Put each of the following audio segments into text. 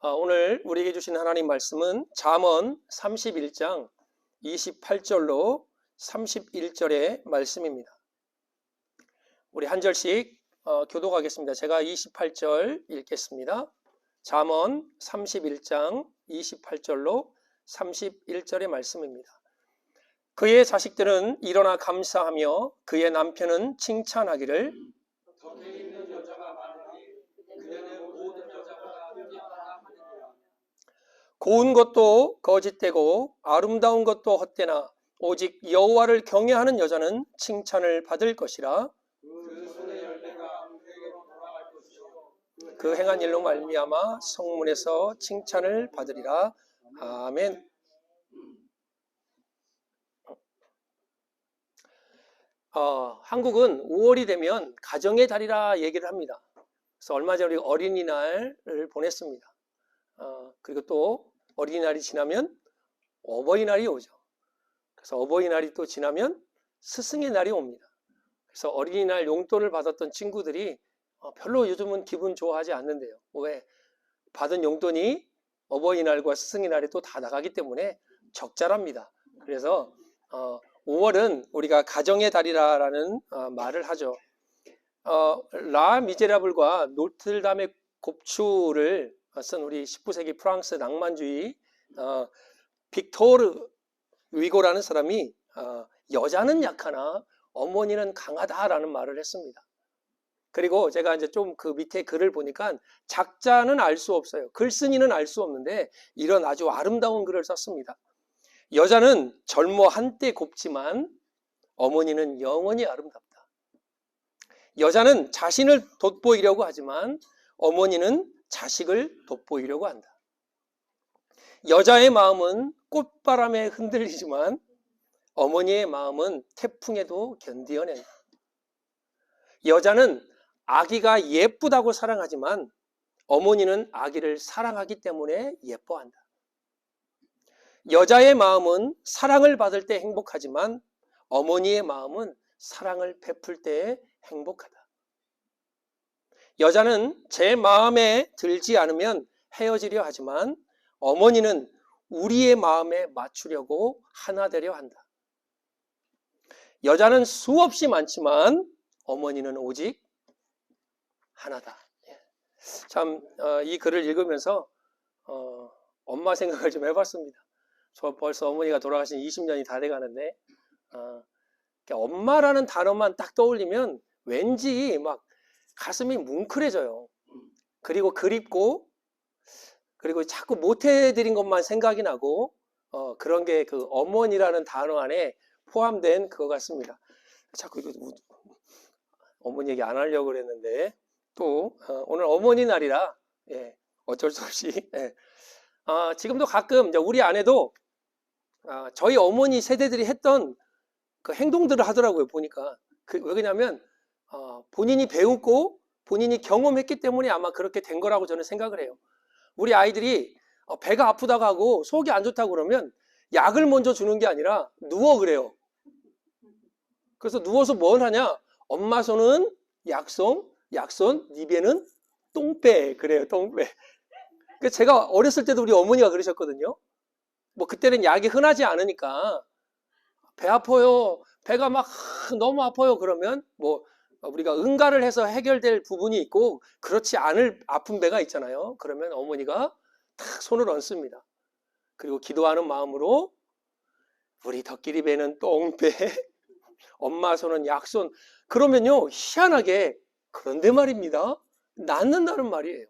오늘 우리에게 주신 하나님 말씀은 잠언 31장 28절로 31절의 말씀입니다. 우리 한 절씩 교독하겠습니다. 제가 28절 읽겠습니다. 잠언 31장 28절로 31절의 말씀입니다. 그의 자식들은 일어나 감사하며 그의 남편은 칭찬하기를 고운 것도 거짓되고 아름다운 것도 헛되나 오직 여호와를 경외하는 여자는 칭찬을 받을 것이라. 그 행한 일로 말미암아 성문에서 칭찬을 받으리라. 아멘. 한국은 5월이 되면 가정의 달이라 얘기를 합니다. 그래서 얼마 전에 어린이날을 보냈습니다. 그리고 또 어린이날이 지나면 어버이날이 오죠. 그래서 어버이날이 또 지나면 스승의 날이 옵니다. 그래서 어린이날 용돈을 받았던 친구들이 별로 요즘은 기분 좋아하지 않는데요. 왜? 받은 용돈이 어버이날과 스승의 날에 또 다 나가기 때문에 적자랍니다. 그래서 5월은 우리가 가정의 달이라는 말을 하죠. 라 미제라블과 노틀담의 곱추를 쓴 우리 19세기 프랑스 낭만주의 빅토르 위고라는 사람이 여자는 약하나 어머니는 강하다라는 말을 했습니다. 그리고 제가 이제 좀 그 밑에 글을 보니까 작자는 알 수 없어요. 글쓴이는 알 수 없는데 이런 아주 아름다운 글을 썼습니다. 여자는 젊어 한때 곱지만 어머니는 영원히 아름답다. 여자는 자신을 돋보이려고 하지만 어머니는 자식을 돋보이려고 한다. 여자의 마음은 꽃바람에 흔들리지만 어머니의 마음은 태풍에도 견디어낸다. 여자는 아기가 예쁘다고 사랑하지만 어머니는 아기를 사랑하기 때문에 예뻐한다. 여자의 마음은 사랑을 받을 때 행복하지만 어머니의 마음은 사랑을 베풀 때 행복하다. 여자는 제 마음에 들지 않으면 헤어지려 하지만 어머니는 우리의 마음에 맞추려고 하나 되려 한다. 여자는 수없이 많지만 어머니는 오직 하나다. 참 이 글을 읽으면서 엄마 생각을 좀 해봤습니다. 저 벌써 어머니가 돌아가신 20년이 다 돼가는데 엄마라는 단어만 딱 떠올리면 왠지 막 가슴이 뭉클해져요. 그리고 그립고 그리고 자꾸 못해드린 것만 생각이 나고 그런 게 그 어머니라는 단어 안에 포함된 그거 같습니다. 자꾸 이거 어머니 얘기 안 하려고 그랬는데 또 오늘 어머니 날이라 어쩔 수 없이 지금도 가끔 이제 우리 아내도 저희 어머니 세대들이 했던 그 행동들을 하더라고요. 보니까 왜 그러냐면 본인이 배우고 본인이 경험했기 때문에 아마 그렇게 된 거라고 저는 생각을 해요. 우리 아이들이 배가 아프다고 하고 속이 안 좋다고 그러면 약을 먼저 주는 게 아니라 누워 그래요. 그래서 누워서 뭘 하냐? 엄마 손은 약손, 약손, 네 배는 똥배 그래요. 똥배. 제가 어렸을 때도 우리 어머니가 그러셨거든요. 뭐 그때는 약이 흔하지 않으니까 배 아파요. 배가 막 너무 아파요. 그러면 뭐 우리가 응가를 해서 해결될 부분이 있고 그렇지 않을 아픈 배가 있잖아요. 그러면 어머니가 탁 손을 얹습니다. 그리고 기도하는 마음으로 우리 덕길이 배는 똥배, 엄마 손은 약손. 그러면요 희한하게 그런데 말입니다. 낫는다는 말이에요.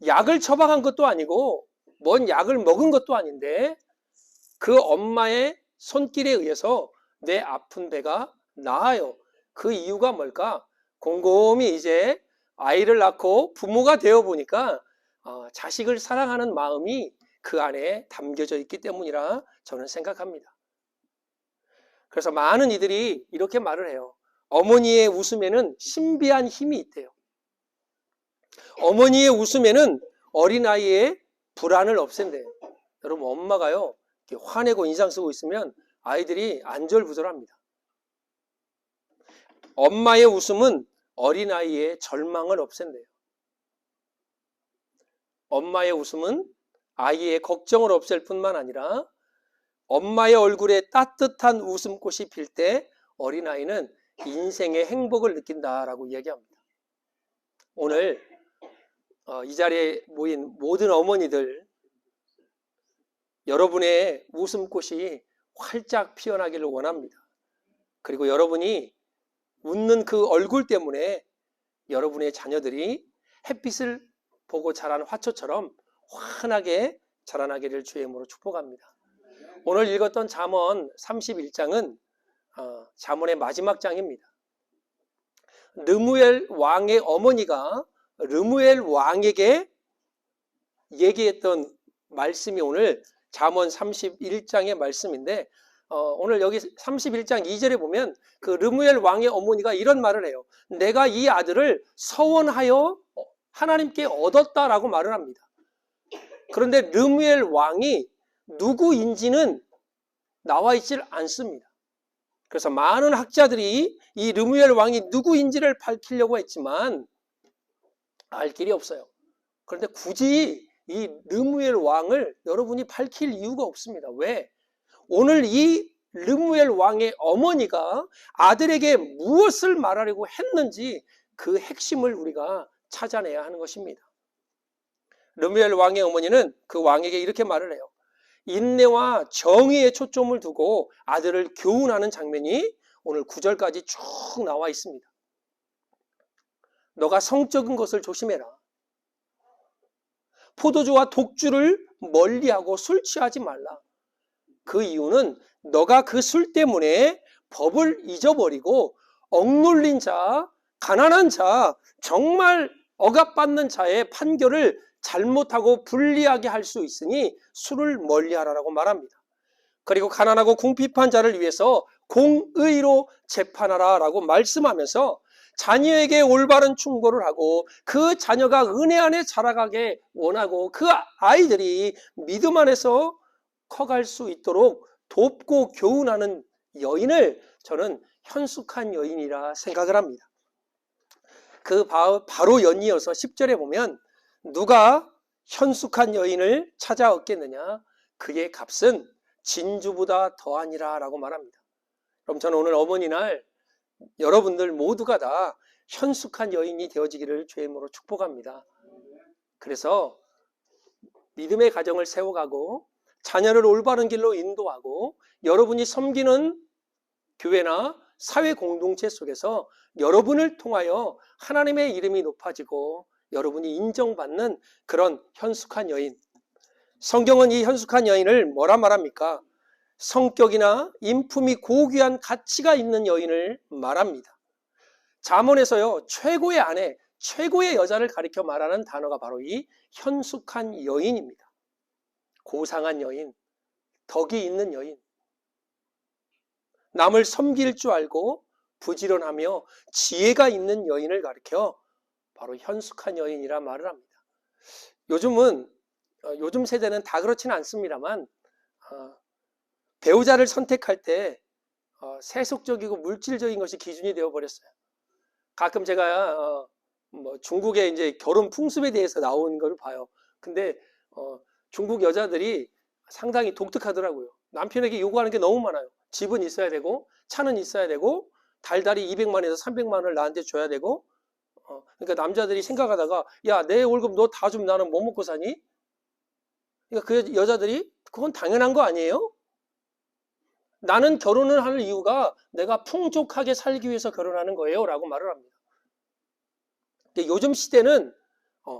약을 처방한 것도 아니고 뭔 약을 먹은 것도 아닌데 그 엄마의 손길에 의해서 내 아픈 배가 나아요. 그 이유가 뭘까? 곰곰이 이제 아이를 낳고 부모가 되어 보니까 자식을 사랑하는 마음이 그 안에 담겨져 있기 때문이라 저는 생각합니다. 그래서 많은 이들이 이렇게 말을 해요. 어머니의 웃음에는 신비한 힘이 있대요. 어머니의 웃음에는 어린아이의 불안을 없앤대요. 여러분 엄마가요 이렇게 화내고 인상 쓰고 있으면 아이들이 안절부절합니다. 엄마의 웃음은 어린아이의 절망을 없앤대요. 엄마의 웃음은 아이의 걱정을 없앨 뿐만 아니라 엄마의 얼굴에 따뜻한 웃음꽃이 필 때 어린아이는 인생의 행복을 느낀다라고 이야기합니다. 오늘 이 자리에 모인 모든 어머니들, 여러분의 웃음꽃이 활짝 피어나기를 원합니다. 그리고 여러분이 웃는 그 얼굴 때문에 여러분의 자녀들이 햇빛을 보고 자란 화초처럼 환하게 자라나기를 주의 이름으로 축복합니다. 오늘 읽었던 잠언 31장은 잠언의 마지막 장입니다. 르무엘 왕의 어머니가 르무엘 왕에게 얘기했던 말씀이 오늘 잠언 31장의 말씀인데, 오늘 여기 31장 2절에 보면 그 르무엘 왕의 어머니가 이런 말을 해요. 내가 이 아들을 서원하여 하나님께 얻었다라고 말을 합니다. 그런데 르무엘 왕이 누구인지는 나와 있질 않습니다. 그래서 많은 학자들이 이 르무엘 왕이 누구인지를 밝히려고 했지만 알 길이 없어요. 그런데 굳이 이 르무엘 왕을 여러분이 밝힐 이유가 없습니다. 왜? 오늘 이 르무엘 왕의 어머니가 아들에게 무엇을 말하려고 했는지 그 핵심을 우리가 찾아내야 하는 것입니다. 르무엘 왕의 어머니는 그 왕에게 이렇게 말을 해요. 인내와 정의에 초점을 두고 아들을 교훈하는 장면이 오늘 9절까지 쭉 나와 있습니다. 너가 성적인 것을 조심해라. 포도주와 독주를 멀리하고 술 취하지 말라. 그 이유는 너가 그 술 때문에 법을 잊어버리고 억눌린 자, 가난한 자, 정말 억압받는 자의 판결을 잘못하고 불리하게 할 수 있으니 술을 멀리하라라고 말합니다. 그리고 가난하고 궁핍한 자를 위해서 공의로 재판하라라고 말씀하면서 자녀에게 올바른 충고를 하고 그 자녀가 은혜 안에 자라가게 원하고 그 아이들이 믿음 안에서 커갈 수 있도록 돕고 교훈하는 여인을 저는 현숙한 여인이라 생각을 합니다. 그 바로 연이어서 10절에 보면 누가 현숙한 여인을 찾아 얻겠느냐? 그의 값은 진주보다 더하니라 라고 말합니다. 그럼 저는 오늘 어머니날 여러분들 모두가 다 현숙한 여인이 되어지기를 주의 이름으로 축복합니다. 그래서 믿음의 가정을 세워가고 자녀를 올바른 길로 인도하고 여러분이 섬기는 교회나 사회 공동체 속에서 여러분을 통하여 하나님의 이름이 높아지고 여러분이 인정받는 그런 현숙한 여인. 성경은 이 현숙한 여인을 뭐라 말합니까? 성격이나 인품이 고귀한 가치가 있는 여인을 말합니다. 잠언에서요, 최고의 아내, 최고의 여자를 가리켜 말하는 단어가 바로 이 현숙한 여인입니다. 고상한 여인, 덕이 있는 여인, 남을 섬길 줄 알고 부지런하며 지혜가 있는 여인을 가리켜 바로 현숙한 여인이라 말을 합니다. 요즘 세대는 다 그렇지는 않습니다만 배우자를 선택할 때 세속적이고 물질적인 것이 기준이 되어버렸어요. 가끔 제가 중국의 이제 결혼 풍습에 대해서 나온 걸 봐요. 근데 중국 여자들이 상당히 독특하더라고요. 남편에게 요구하는 게 너무 많아요. 집은 있어야 되고 차는 있어야 되고 달달이 200만에서 300만을 나한테 줘야 되고 그러니까 남자들이 생각하다가 야, 내 월급 너 다 주면 나는 뭐 먹고 사니? 그러니까 그 여자들이 그건 당연한 거 아니에요? 나는 결혼을 하는 이유가 내가 풍족하게 살기 위해서 결혼하는 거예요 라고 말을 합니다. 근데 요즘 시대는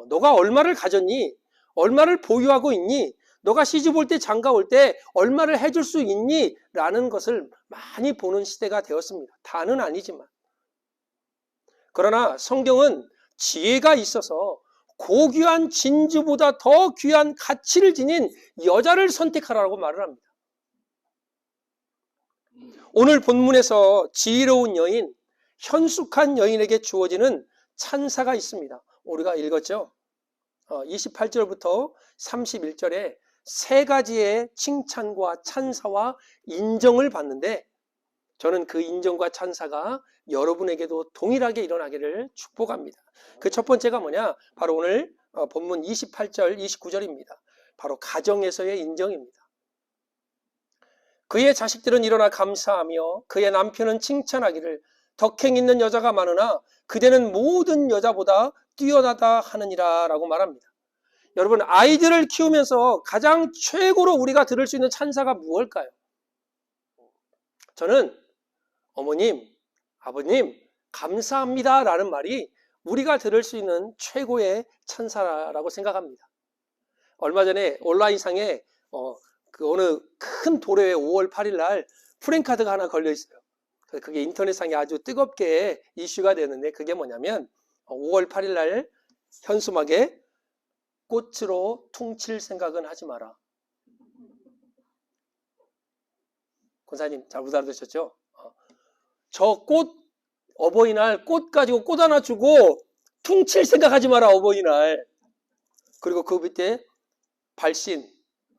너가 얼마를 가졌니? 얼마를 보유하고 있니? 너가 시집 올 때 장가 올 때 얼마를 해줄 수 있니? 라는 것을 많이 보는 시대가 되었습니다. 다는 아니지만. 그러나 성경은 지혜가 있어서 고귀한 진주보다 더 귀한 가치를 지닌 여자를 선택하라고 말을 합니다. 오늘 본문에서 지혜로운 여인, 현숙한 여인에게 주어지는 찬사가 있습니다. 우리가 읽었죠? 28절부터 31절에 세 가지의 칭찬과 찬사와 인정을 받는데 저는 그 인정과 찬사가 여러분에게도 동일하게 일어나기를 축복합니다. 그 첫 번째가 뭐냐? 바로 오늘 본문 28절, 29절입니다. 바로 가정에서의 인정입니다. 그의 자식들은 일어나 감사하며 그의 남편은 칭찬하기를 덕행 있는 여자가 많으나 그대는 모든 여자보다 뛰어나다 하느니라 라고 말합니다. 여러분, 아이들을 키우면서 가장 최고로 우리가 들을 수 있는 찬사가 무엇일까요? 저는 어머님, 아버님, 감사합니다 라는 말이 우리가 들을 수 있는 최고의 찬사라고 생각합니다. 얼마 전에 온라인상에 어느 큰 도로에 5월 8일 날 프랜카드가 하나 걸려 있어요. 그게 인터넷상에 아주 뜨겁게 이슈가 되는데, 그게 뭐냐면 5월 8일 날 현수막에 꽃으로 퉁칠 생각은 하지 마라. 권사님 잘 못 알아듣으셨죠? 저 꽃, 어버이날 꽃 가지고 꽃 하나 주고 퉁칠 생각하지 마라, 어버이날. 그리고 그 밑에 발신,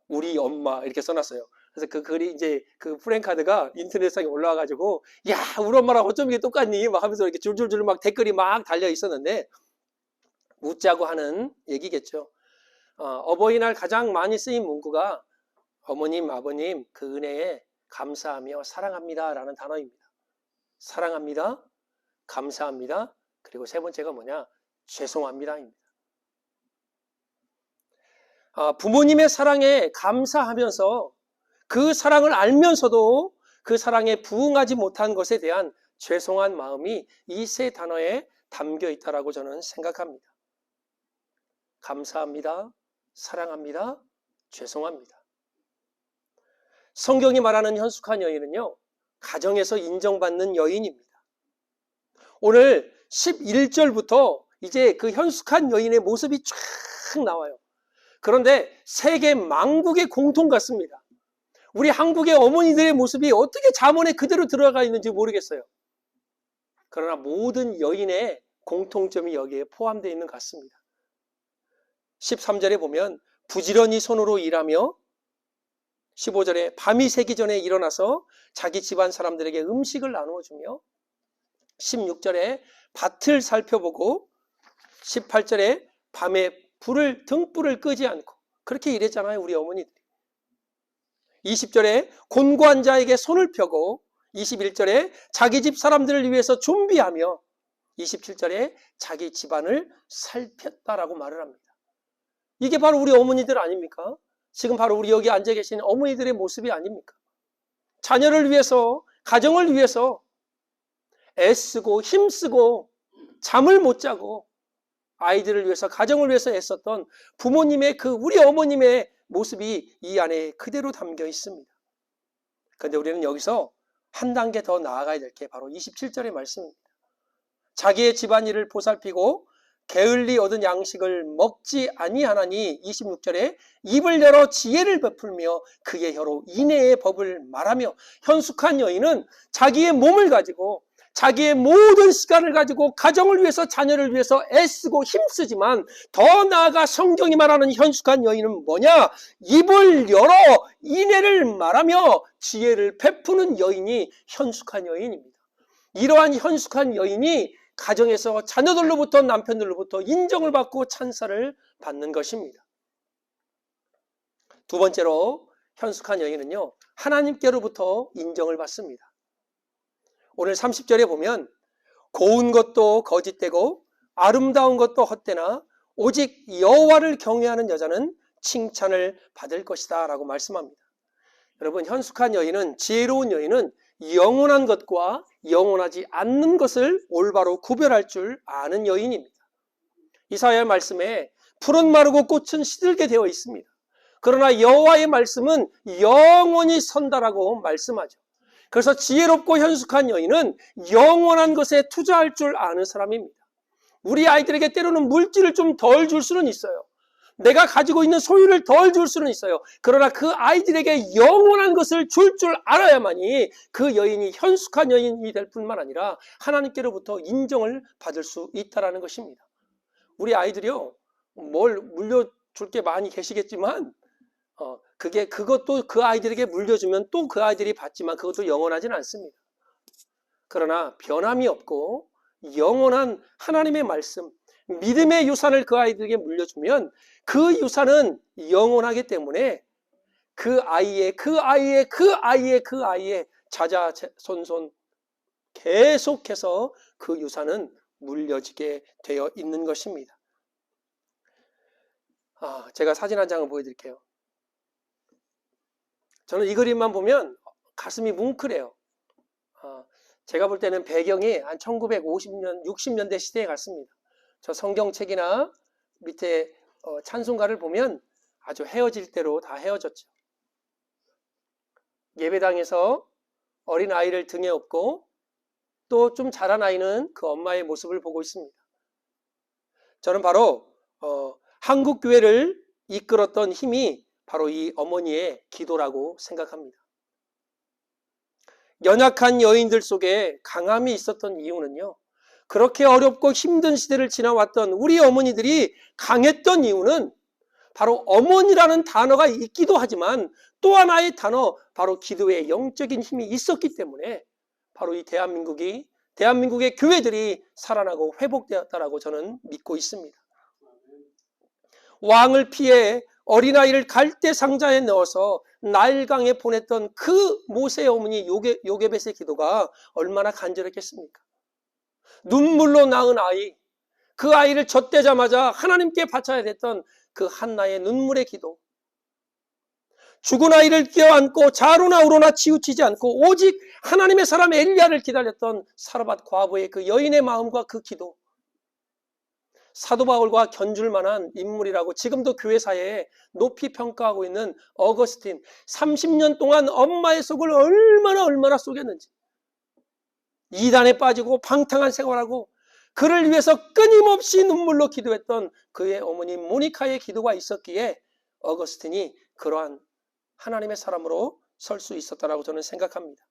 우리 엄마 이렇게 써놨어요. 그래서 그 글이 이제 그 프랜카드가 인터넷상에 올라와가지고, 야, 우리 엄마랑 어쩜 이게 똑같니? 막 하면서 이렇게 줄줄줄 막 댓글이 막 달려 있었는데, 웃자고 하는 얘기겠죠. 어버이날 가장 많이 쓰인 문구가 어머님, 아버님, 그 은혜에 감사하며 사랑합니다 라는 단어입니다. 사랑합니다, 감사합니다, 그리고 세 번째가 뭐냐? 죄송합니다입니다. 부모님의 사랑에 감사하면서 그 사랑을 알면서도 그 사랑에 부응하지 못한 것에 대한 죄송한 마음이 이 세 단어에 담겨 있다라고 저는 생각합니다. 감사합니다, 사랑합니다, 죄송합니다. 성경이 말하는 현숙한 여인은요, 가정에서 인정받는 여인입니다. 오늘 11절부터 이제 그 현숙한 여인의 모습이 쫙 나와요. 그런데 세계 만국의 공통 같습니다. 우리 한국의 어머니들의 모습이 어떻게 잠언에 그대로 들어가 있는지 모르겠어요. 그러나 모든 여인의 공통점이 여기에 포함되어 있는 것 같습니다. 13절에 보면 부지런히 손으로 일하며, 15절에 밤이 새기 전에 일어나서 자기 집안 사람들에게 음식을 나누어주며, 16절에 밭을 살펴보고, 18절에 밤에 등불을 끄지 않고 그렇게 일했잖아요, 우리 어머니들이. 20절에 곤고한 자에게 손을 펴고, 21절에 자기 집 사람들을 위해서 준비하며, 27절에 자기 집안을 살폈다라고 말을 합니다. 이게 바로 우리 어머니들 아닙니까? 지금 바로 우리 여기 앉아 계신 어머니들의 모습이 아닙니까? 자녀를 위해서, 가정을 위해서 애쓰고 힘쓰고 잠을 못 자고 아이들을 위해서, 가정을 위해서 애썼던 부모님의 우리 어머님의 모습이 이 안에 그대로 담겨 있습니다. 그런데 우리는 여기서 한 단계 더 나아가야 될 게 바로 27절의 말씀입니다. 자기의 집안일을 보살피고 게을리 얻은 양식을 먹지 아니하나니, 26절에 입을 열어 지혜를 베풀며 그의 혀로 인애의 법을 말하며, 현숙한 여인은 자기의 몸을 가지고 자기의 모든 시간을 가지고 가정을 위해서, 자녀를 위해서 애쓰고 힘쓰지만, 더 나아가 성경이 말하는 현숙한 여인은 뭐냐? 입을 열어 인애를 말하며 지혜를 베푸는 여인이 현숙한 여인입니다. 이러한 현숙한 여인이 가정에서 자녀들로부터, 남편들로부터 인정을 받고 찬사를 받는 것입니다. 두 번째로 현숙한 여인은요, 하나님께로부터 인정을 받습니다. 오늘 30절에 보면 고운 것도 거짓되고 아름다운 것도 헛되나 오직 여호와를 경외하는 여자는 칭찬을 받을 것이다 라고 말씀합니다. 여러분, 현숙한 여인은, 지혜로운 여인은 영원한 것과 영원하지 않는 것을 올바로 구별할 줄 아는 여인입니다. 이사야의 말씀에 풀은 마르고 꽃은 시들게 되어 있습니다. 그러나 여호와의 말씀은 영원히 선다라고 말씀하죠. 그래서 지혜롭고 현숙한 여인은 영원한 것에 투자할 줄 아는 사람입니다. 우리 아이들에게 때로는 물질을 좀 덜 줄 수는 있어요. 내가 가지고 있는 소유를 덜 줄 수는 있어요. 그러나 그 아이들에게 영원한 것을 줄 알아야만이 그 여인이 현숙한 여인이 될 뿐만 아니라 하나님께로부터 인정을 받을 수 있다는 것입니다. 우리 아이들이요, 뭘 물려줄 게 많이 계시겠지만 그것도 그 아이들에게 물려주면 또 그 아이들이 받지만 그것도 영원하지는 않습니다. 그러나 변함이 없고 영원한 하나님의 말씀, 믿음의 유산을 그 아이들에게 물려주면 그 유산은 영원하기 때문에 그 아이의 자자손손 계속해서 그 유산은 물려지게 되어 있는 것입니다. 제가 사진 한 장을 보여드릴게요. 저는 이 그림만 보면 가슴이 뭉클해요. 제가 볼 때는 배경이 한 1950년, 60년대 시대에 같습니다. 저 성경책이나 밑에 찬송가를 보면 아주 헤어질 대로 다 헤어졌죠. 예배당에서 어린 아이를 등에 업고 또 좀 자란 아이는 그 엄마의 모습을 보고 있습니다. 저는 바로 한국 교회를 이끌었던 힘이 바로 이 어머니의 기도라고 생각합니다. 연약한 여인들 속에 강함이 있었던 이유는요, 그렇게 어렵고 힘든 시대를 지나왔던 우리 어머니들이 강했던 이유는 바로 어머니라는 단어가 있기도 하지만 또 하나의 단어, 바로 기도의 영적인 힘이 있었기 때문에 바로 이 대한민국의 교회들이 살아나고 회복되었다라고 저는 믿고 있습니다. 왕을 피해 어린아이를 갈대 상자에 넣어서 나일강에 보냈던 그 모세의 어머니 요게벳의 기도가 얼마나 간절했겠습니까? 눈물로 낳은 아이, 그 아이를 젖대자마자 하나님께 바쳐야 됐던 그 한나의 눈물의 기도, 죽은 아이를 껴안고 좌로나 우로나 치우치지 않고 오직 하나님의 사람 엘리야를 기다렸던 사르밧 과부의 그 여인의 마음과 그 기도, 사도 바울과 견줄 만한 인물이라고 지금도 교회사에 높이 평가하고 있는 어거스틴, 30년 동안 엄마의 속을 얼마나 속였는지, 이단에 빠지고 방탕한 생활하고 그를 위해서 끊임없이 눈물로 기도했던 그의 어머니 모니카의 기도가 있었기에 어거스틴이 그러한 하나님의 사람으로 설 수 있었다라고 저는 생각합니다.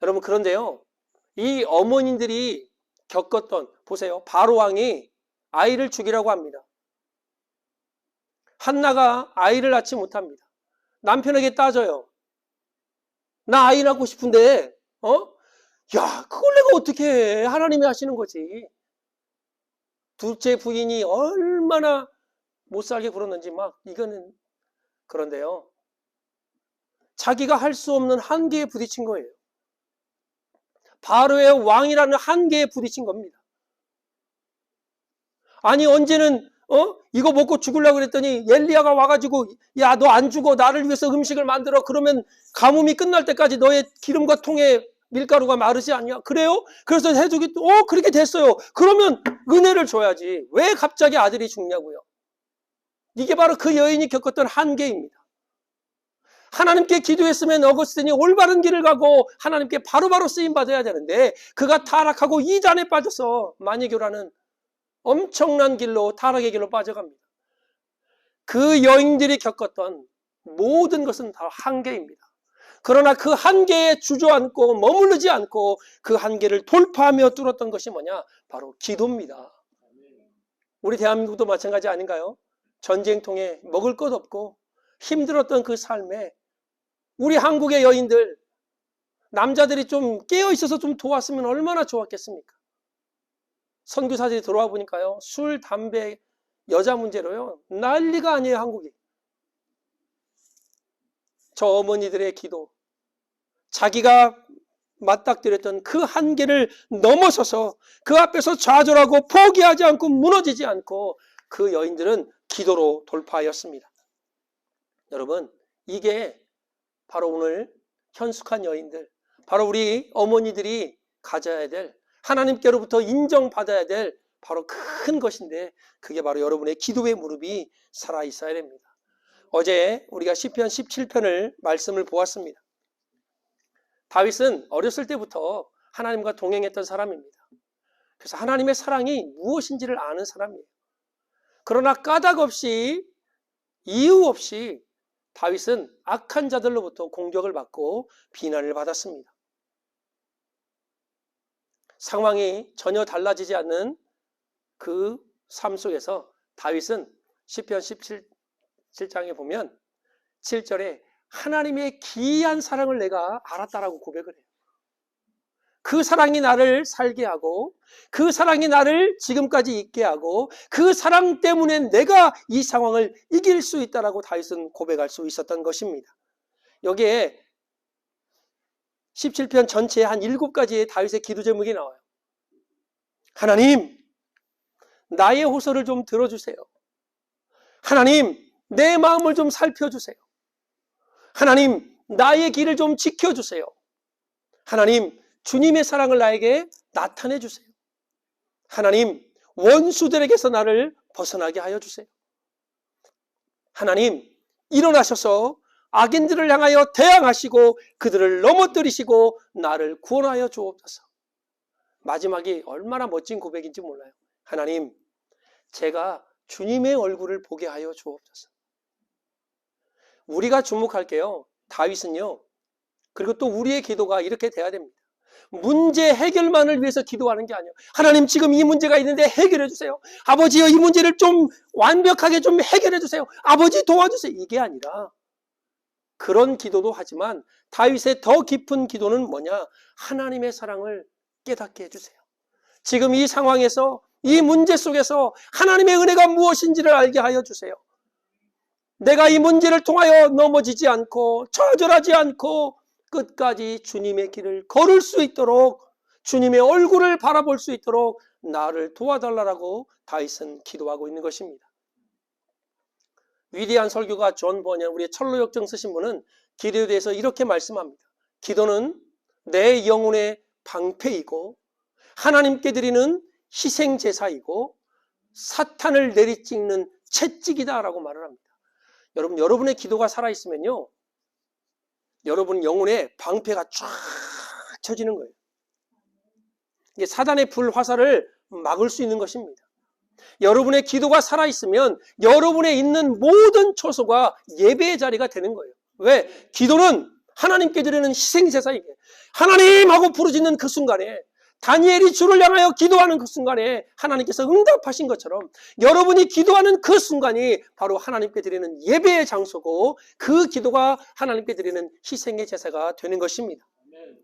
여러분, 그런데요, 이 어머님들이 겪었던, 보세요, 바로 왕이 아이를 죽이라고 합니다. 한나가 아이를 낳지 못합니다. 남편에게 따져요. 나 아이 낳고 싶은데 야, 그걸 내가 어떻게 해? 하나님이 하시는 거지. 둘째 부인이 얼마나 못살게 굴었는지 이거는. 그런데요, 자기가 할 수 없는 한계에 부딪힌 거예요. 바로의 왕이라는 한계에 부딪힌 겁니다. 아니, 언제는 이거 먹고 죽으려고 그랬더니 엘리야가 와가지고, 야, 너 안 죽어, 나를 위해서 음식을 만들어. 그러면 가뭄이 끝날 때까지 너의 기름과 통에 밀가루가 마르지 않냐? 그래요? 그래서 해주기, 그렇게 됐어요. 그러면 은혜를 줘야지. 왜 갑자기 아들이 죽냐고요? 이게 바로 그 여인이 겪었던 한계입니다. 하나님께 기도했으면 어거스틴이 올바른 길을 가고 하나님께 바로바로 쓰임받아야 되는데 그가 타락하고 이단에 빠져서 마니교라는 엄청난 길로, 타락의 길로 빠져갑니다. 그 여인들이 겪었던 모든 것은 다 한계입니다. 그러나 그 한계에 주저앉고 머무르지 않고 그 한계를 돌파하며 뚫었던 것이 뭐냐? 바로 기도입니다. 우리 대한민국도 마찬가지 아닌가요? 전쟁통에 먹을 것 없고 힘들었던 그 삶에 우리 한국의 여인들, 남자들이 좀 깨어있어서 좀 도왔으면 얼마나 좋았겠습니까? 선교사들이 들어와 보니까요, 술, 담배, 여자 문제로요, 난리가 아니에요, 한국이. 저 어머니들의 기도, 자기가 맞닥뜨렸던 그 한계를 넘어서서 그 앞에서 좌절하고 포기하지 않고 무너지지 않고 그 여인들은 기도로 돌파하였습니다. 여러분, 이게 바로 오늘 현숙한 여인들, 바로 우리 어머니들이 가져야 될, 하나님께로부터 인정받아야 될 바로 큰 것인데 그게 바로 여러분의 기도의 무릎이 살아있어야 됩니다. 어제 우리가 시편 17편을 말씀을 보았습니다. 다윗은 어렸을 때부터 하나님과 동행했던 사람입니다. 그래서 하나님의 사랑이 무엇인지를 아는 사람이에요. 그러나 까닭 없이, 이유 없이 다윗은 악한 자들로부터 공격을 받고 비난을 받았습니다. 상황이 전혀 달라지지 않는 그 삶 속에서 다윗은 시편 17장에 보면 7절에 하나님의 기이한 사랑을 내가 알았다라고 고백을 해요. 그 사랑이 나를 살게 하고 그 사랑이 나를 지금까지 있게 하고 그 사랑 때문에 내가 이 상황을 이길 수 있다라고 다윗은 고백할 수 있었던 것입니다. 여기에 17편 전체에 한 7가지의 다윗의 기도 제목이 나와요. 하나님, 나의 호소를 좀 들어주세요. 하나님, 내 마음을 좀 살펴주세요. 하나님, 나의 길을 좀 지켜주세요. 하나님, 주님의 사랑을 나에게 나타내 주세요. 하나님, 원수들에게서 나를 벗어나게 하여 주세요. 하나님, 일어나셔서 악인들을 향하여 대항하시고 그들을 넘어뜨리시고 나를 구원하여 주옵소서. 마지막이 얼마나 멋진 고백인지 몰라요. 하나님, 제가 주님의 얼굴을 보게 하여 주옵소서. 우리가 주목할게요. 다윗은요, 그리고 또 우리의 기도가 이렇게 돼야 됩니다. 문제 해결만을 위해서 기도하는 게 아니에요. 하나님, 지금 이 문제가 있는데 해결해 주세요. 아버지여, 이 문제를 좀 완벽하게 좀 해결해 주세요. 아버지 도와주세요. 이게 아니라 그런 기도도 하지만 다윗의 더 깊은 기도는 뭐냐? 하나님의 사랑을 깨닫게 해주세요. 지금 이 상황에서, 이 문제 속에서 하나님의 은혜가 무엇인지를 알게 하여 주세요. 내가 이 문제를 통하여 넘어지지 않고 좌절하지 않고 끝까지 주님의 길을 걸을 수 있도록, 주님의 얼굴을 바라볼 수 있도록 나를 도와달라고 다윗은 기도하고 있는 것입니다. 위대한 설교가 존 버년, 우리의 철로역정 쓰신 분은 기도에 대해서 이렇게 말씀합니다. 기도는 내 영혼의 방패이고 하나님께 드리는 희생제사이고 사탄을 내리찍는 채찍이다라고 말을 합니다. 여러분, 여러분의 기도가 살아있으면요, 여러분 영혼의 방패가 쫙 쳐지는 거예요. 이게 사단의 불화살을 막을 수 있는 것입니다. 여러분의 기도가 살아있으면 여러분의 있는 모든 처소가 예배의 자리가 되는 거예요. 왜? 기도는 하나님께 드리는 희생제사이게, 하나님 하고 부르짖는 그 순간에, 다니엘이 주를 향하여 기도하는 그 순간에 하나님께서 응답하신 것처럼 여러분이 기도하는 그 순간이 바로 하나님께 드리는 예배의 장소고 그 기도가 하나님께 드리는 희생의 제사가 되는 것입니다.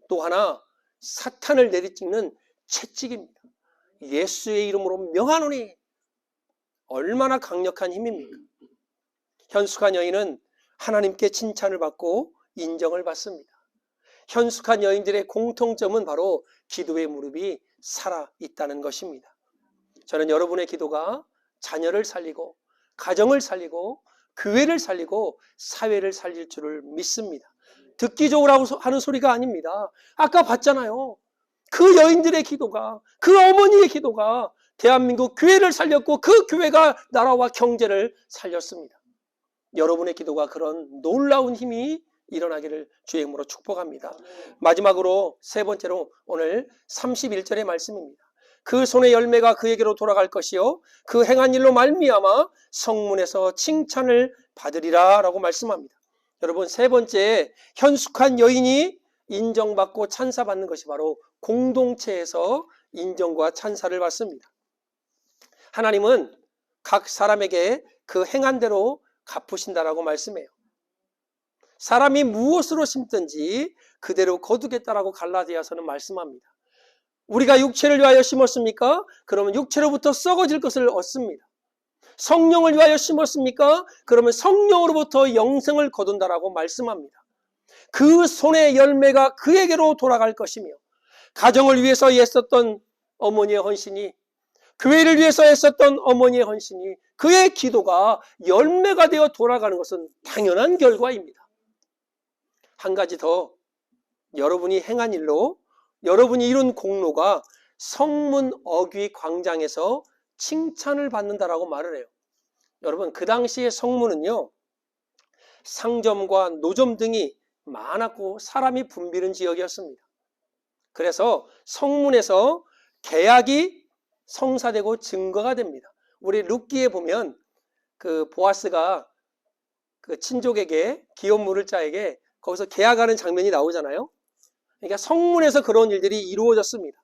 또 하나, 사탄을 내리찍는 채찍입니다. 예수의 이름으로 명하노니. 얼마나 강력한 힘입니까? 현숙한 여인은 하나님께 칭찬을 받고 인정을 받습니다. 현숙한 여인들의 공통점은 바로 기도의 무릎이 살아있다는 것입니다. 저는 여러분의 기도가 자녀를 살리고 가정을 살리고 교회를 살리고 사회를 살릴 줄을 믿습니다. 듣기 좋으라고 하는 소리가 아닙니다. 아까 봤잖아요. 그 여인들의 기도가, 그 어머니의 기도가 대한민국 교회를 살렸고 그 교회가 나라와 경제를 살렸습니다. 여러분의 기도가 그런 놀라운 힘이 일어나기를 주의 이름으로 축복합니다. 마지막으로 세 번째로 오늘 31절의 말씀입니다. 그 손의 열매가 그에게로 돌아갈 것이요 그 행한 일로 말미암아 성문에서 칭찬을 받으리라 라고 말씀합니다. 여러분, 세 번째, 현숙한 여인이 인정받고 찬사받는 것이 바로 공동체에서 인정과 찬사를 받습니다. 하나님은 각 사람에게 그 행한 대로 갚으신다라고 말씀해요. 사람이 무엇으로 심든지 그대로 거두겠다라고 갈라디아서는 말씀합니다. 우리가 육체를 위하여 심었습니까? 그러면 육체로부터 썩어질 것을 얻습니다. 성령을 위하여 심었습니까? 그러면 성령으로부터 영생을 거둔다라고 말씀합니다. 그 손의 열매가 그에게로 돌아갈 것이며, 가정을 위해서 애썼던 어머니의 헌신이, 교회를 위해서 애썼던 어머니의 헌신이, 그의 기도가 열매가 되어 돌아가는 것은 당연한 결과입니다. 한 가지 더, 여러분이 행한 일로, 여러분이 이룬 공로가 성문 어귀 광장에서 칭찬을 받는다라고 말을 해요. 여러분, 그 당시의 성문은요, 상점과 노점 등이 많았고 사람이 붐비는 지역이었습니다. 그래서 성문에서 계약이 성사되고 증거가 됩니다. 우리 룻기에 보면 그 보아스가 그 친족에게, 기업 물을 자에게 거기서 계약하는 장면이 나오잖아요. 그러니까 성문에서 그런 일들이 이루어졌습니다.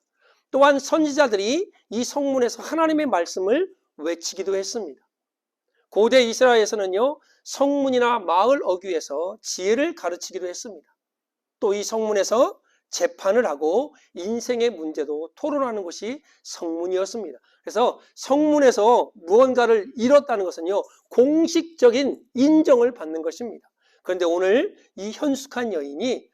또한 선지자들이 이 성문에서 하나님의 말씀을 외치기도 했습니다. 고대 이스라엘에서는요, 성문이나 마을 어귀에서 지혜를 가르치기도 했습니다. 또 이 성문에서 재판을 하고 인생의 문제도 토론하는 것이 성문이었습니다. 그래서 성문에서 무언가를 잃었다는 것은요, 공식적인 인정을 받는 것입니다. 그런데 오늘 이 현숙한 여인이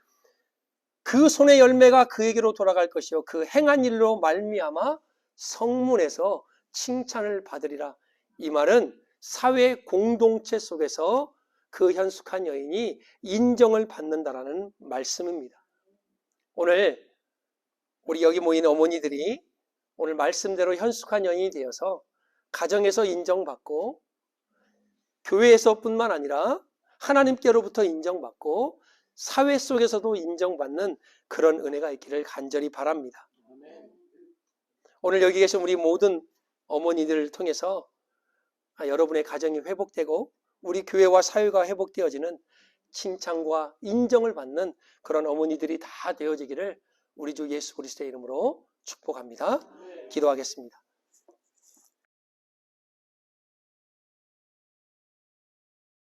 그 손의 열매가 그에게로 돌아갈 것이요 그 행한 일로 말미암아 성문에서 칭찬을 받으리라. 이 말은 사회 공동체 속에서 그 현숙한 여인이 인정을 받는다라는 말씀입니다. 오늘 우리 여기 모인 어머니들이 오늘 말씀대로 현숙한 여인이 되어서 가정에서 인정받고 교회에서뿐만 아니라 하나님께로부터 인정받고 사회 속에서도 인정받는 그런 은혜가 있기를 간절히 바랍니다. 오늘 여기 계신 우리 모든 어머니들을 통해서 여러분의 가정이 회복되고 우리 교회와 사회가 회복되어지는 칭찬과 인정을 받는 그런 어머니들이 다 되어지기를 우리 주 예수 그리스도의 이름으로 축복합니다. 기도하겠습니다.